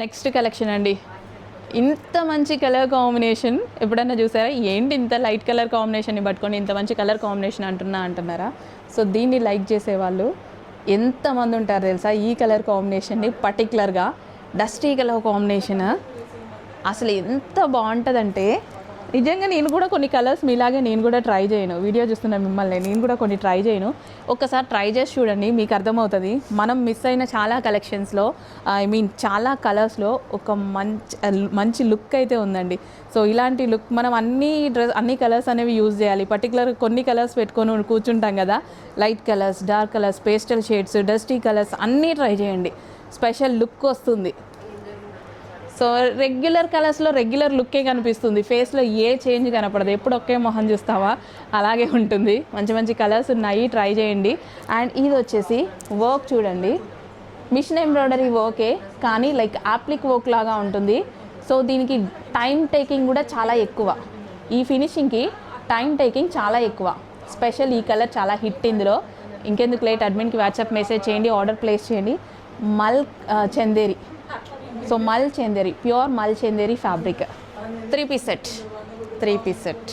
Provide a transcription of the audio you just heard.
Next collection అండి. ఇంత మంచి కలర్ కాంబినేషన్ ఎప్పుడన్నా చూసారా? ఏంటి ఇంత లైట్ కలర్ కాంబినేషన్ని పట్టుకొని ఇంత మంచి కలర్ కాంబినేషన్ అంటున్నారా? సో దీన్ని లైక్ చేసేవాళ్ళు ఎంతమంది ఉంటారు తెలుసా? ఈ కలర్ కాంబినేషన్ని పర్టికులర్గా డస్టీ కలర్ కాంబినేషన్ అసలు ఎంత బాగుంటుందంటే నిజంగా నేను కూడా కొన్ని కలర్స్ మీలాగే నేను కూడా ట్రై చేయను. వీడియో చూస్తున్న మిమ్మల్ని నేను కూడా కొన్ని ట్రై చేయను. ఒక్కసారి ట్రై చేసి చూడండి, మీకు అర్థమవుతుంది. మనం మిస్ అయిన చాలా కలెక్షన్స్లో చాలా కలర్స్లో ఒక మంచి లుక్ అయితే ఉందండి. సో ఇలాంటి లుక్ మనం అన్ని కలర్స్ అనేవి యూజ్ చేయాలి. పర్టికులర్ కొన్ని కలర్స్ పెట్టుకొని కూర్చుంటాం కదా, light colours, dark colours, pastel shades, dusty colours అన్నీ ట్రై చేయండి. స్పెషల్ లుక్ వస్తుంది. సో రెగ్యులర్ కలర్స్లో రెగ్యులర్ లుక్కే కనిపిస్తుంది, ఫేస్లో ఏ చేంజ్ కనపడదు. ఎప్పుడు ఒకే మొహం చూస్తావా అలాగే ఉంటుంది. మంచి మంచి కలర్స్ ఉన్నాయి, ట్రై చేయండి. అండ్ ఇది వచ్చేసి వర్క్ చూడండి, మిషన్ ఎంబ్రాయిడరీ వర్కే కానీ లైక్ యాప్లిక్ వర్క్ లాగా ఉంటుంది. సో దీనికి టైం టేకింగ్ కూడా చాలా ఎక్కువ. ఈ ఫినిషింగ్కి టైం టేకింగ్ చాలా ఎక్కువ. స్పెషల్ ఈ కలర్ చాలా హిట్ ఇందులో. ఇంకెందుకు లేట్, అడ్మిన్కి వాట్సాప్ మెసేజ్ చేయండి, ఆర్డర్ ప్లేస్ చేయండి. మల్ చందేరి, సో మల్ చందేరి, ప్యూర్ మల్ చందేరి ఫ్యాబ్రిక్, 3 పీస్ సెట్.